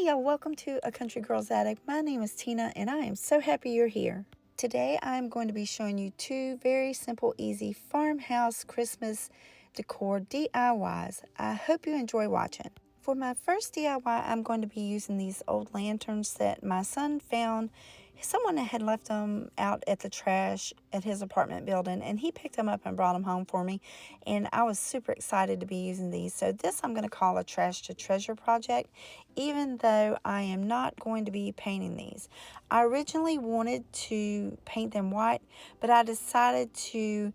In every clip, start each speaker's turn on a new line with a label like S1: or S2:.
S1: y'all, welcome to A Country Girl's Attic. My name is Tina and I am so happy you're here. Today I'm going to be showing you two very simple, easy farmhouse Christmas decor DIYs. I hope you enjoy watching. For my first DIY, I'm going to be using these old lanterns that my son found. Someone had left them out at the trash at his apartment building, and he picked them up and brought them home for me, and I was super excited to be using these. So this I'm going to call a trash to treasure project, even though I am not going to be painting these. I originally wanted to paint them white, but I decided to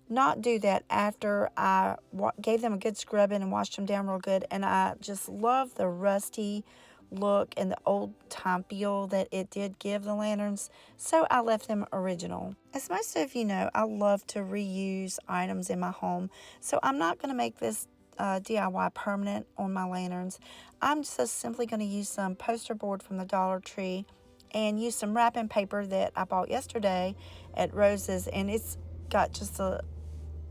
S1: not do that after I gave them a good scrubbing and washed them down real good, and I just love the rusty look and the old time feel that it did give the lanterns, so I left them original. As most of you know, I love to reuse items in my home, so I'm not going to make this DIY permanent on my lanterns. I'm just simply going to use some poster board from the Dollar Tree and use some wrapping paper that I bought yesterday at Rose's, and it's got just a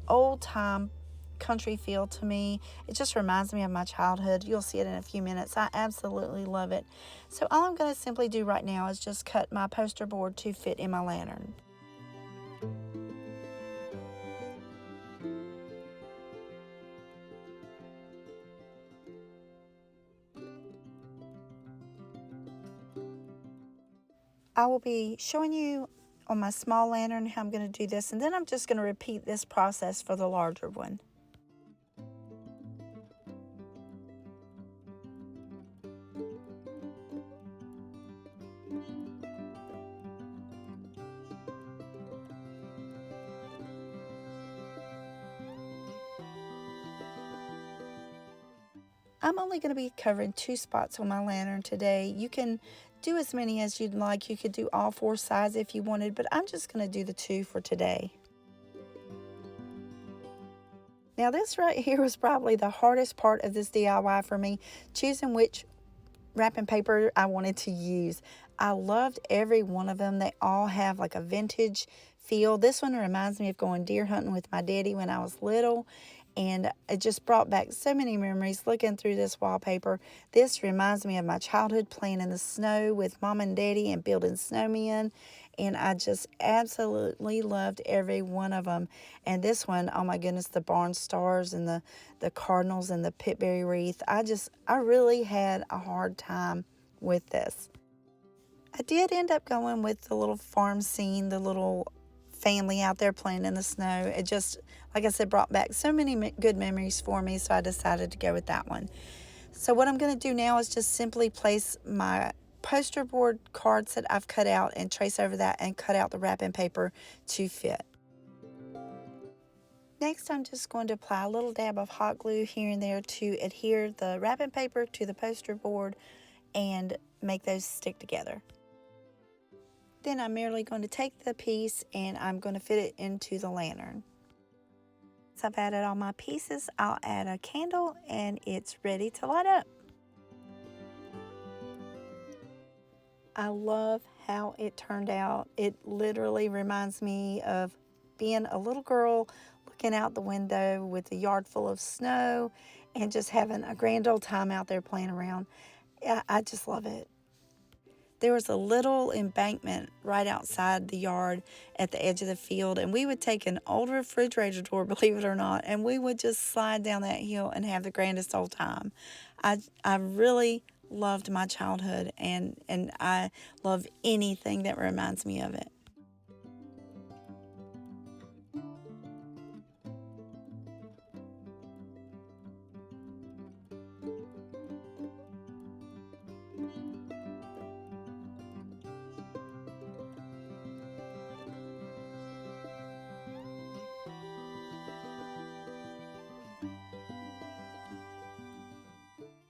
S1: old time country feel to me. It just reminds me of my childhood. You'll see it in a few minutes. I absolutely love it. So all I'm going to simply do right now is just cut my poster board to fit in my lantern. I will be showing you on my small lantern how I'm going to do this, and then I'm just going to repeat this process for the larger one. I'm only going to be covering 2 spots on my lantern today. You can do as many as you'd like. You could do all 4 sides if you wanted, but I'm just going to do the 2 for today. Now this right here was probably the hardest part of this DIY for me, choosing which wrapping paper I wanted to use. I loved every one of them. They all have like a vintage feel. This one reminds me of going deer hunting with my daddy when I was little, and it just brought back so many memories looking through this wallpaper. This reminds me of my childhood playing in the snow with mom and daddy and building snowmen, and I just absolutely loved every one of them. And this one, oh my goodness, the barn stars and the cardinals and the pitberry wreath. I really had a hard time with this. I did end up going with the little farm scene, the little family out there playing in the snow. It just, like I said, brought back so many good memories for me, so I decided to go with that one. So what I'm going to do now is just simply place my poster board cards that I've cut out and trace over that and cut out the wrapping paper to fit. Next, I'm just going to apply a little dab of hot glue here and there to adhere the wrapping paper to the poster board and make those stick together. Then I'm merely going to take the piece and I'm going to fit it into the lantern. Once I've added all my pieces, I'll add a candle and it's ready to light up. I love how it turned out. It literally reminds me of being a little girl looking out the window with the yard full of snow and just having a grand old time out there playing around. I just love it. There was a little embankment right outside the yard at the edge of the field, and we would take an old refrigerator door, believe it or not, and we would just slide down that hill and have the grandest old time. I really loved my childhood, and I love anything that reminds me of it.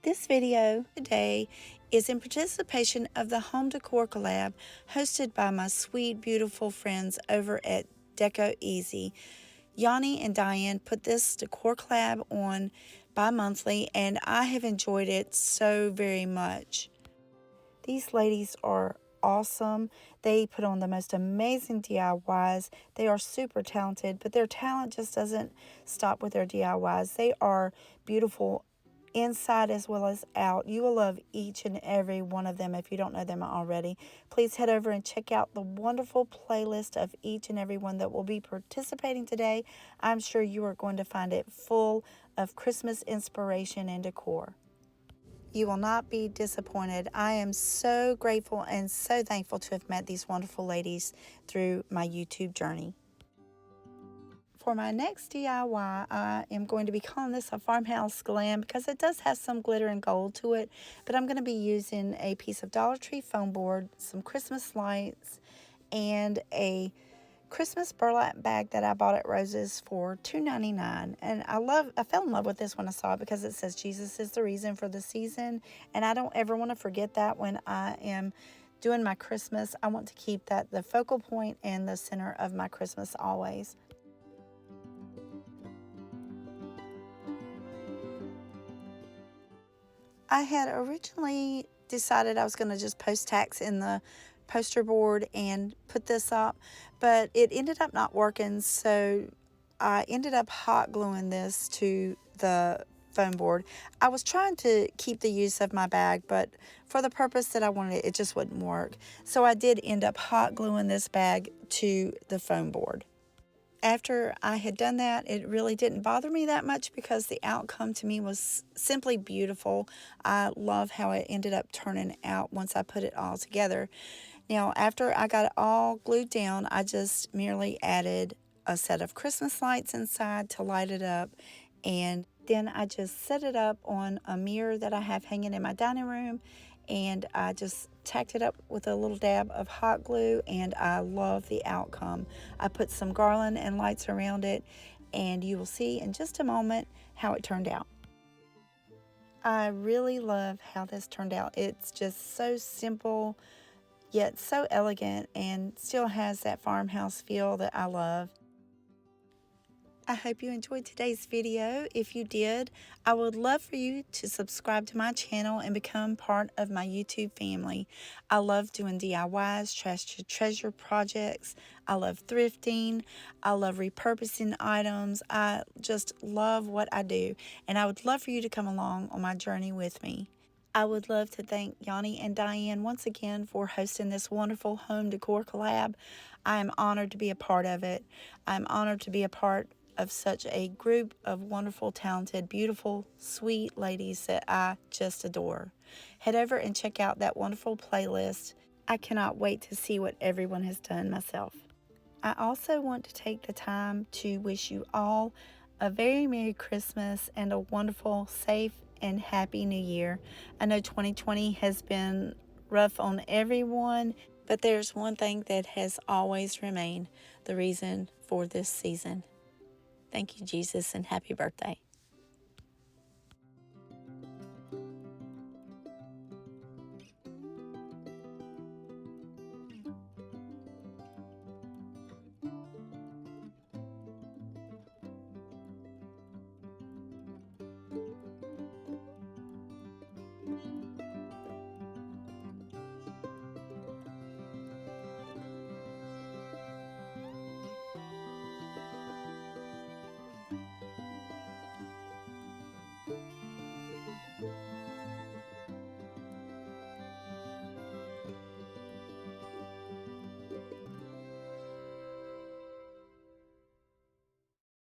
S1: This video today is in participation of the Home Decor Collab hosted by my sweet, beautiful friends over at Deco Easy. Janny and Dyanne put this decor collab on bi-monthly, and I have enjoyed it so very much. These ladies are awesome. They put on the most amazing DIYs. They are super talented, but their talent just doesn't stop with their DIYs. They are beautiful inside as well as out. You will love each and every one of them if you don't know them already. Please head over and check out the wonderful playlist of each and every one that will be participating today. I'm sure you are going to find it full of Christmas inspiration and decor. You will not be disappointed. I am so grateful and so thankful to have met these wonderful ladies through my YouTube journey. For my next DIY, I am going to be calling this a Farmhouse Glam because it does have some glitter and gold to it. But I'm going to be using a piece of Dollar Tree foam board, some Christmas lights, and a Christmas burlap bag that I bought at Rose's for $2.99. And I fell in love with this when I saw it because it says Jesus is the reason for the season. And I don't ever want to forget that when I am doing my Christmas. I want to keep that the focal point and the center of my Christmas always. I had originally decided I was going to just post tacks in the poster board and put this up, but it ended up not working, so I ended up hot gluing this to the foam board. I was trying to keep the use of my bag, but for the purpose that I wanted, it just wouldn't work. So I did end up hot gluing this bag to the foam board. After I had done that, it really didn't bother me that much because the outcome to me was simply beautiful. I love how it ended up turning out once I put it all together. Now, after I got it all glued down, I just merely added a set of Christmas lights inside to light it up, and then I just set it up on a mirror that I have hanging in my dining room, and I just tacked it up with a little dab of hot glue, and I love the outcome. I put some garland and lights around it, and you will see in just a moment how it turned out. I really love how this turned out. It's just so simple, yet so elegant, and still has that farmhouse feel that I love. I hope you enjoyed today's video. If you did, I would love for you to subscribe to my channel and become part of my YouTube family. I love doing DIYs, trash to treasure projects. I love thrifting. I love repurposing items. I just love what I do, and I would love for you to come along on my journey with me. I would love to thank Janny and Dyanne once again for hosting this wonderful home decor collab. I am honored to be a part of it. I'm honored to be a part of such a group of wonderful, talented, beautiful, sweet ladies that I just adore. Head over and check out that wonderful playlist. I cannot wait to see what everyone has done myself. I also want to take the time to wish you all a very Merry Christmas and a wonderful, safe, and happy New Year. I know 2020 has been rough on everyone, but there's one thing that has always remained the reason for this season. Thank you, Jesus, and happy birthday.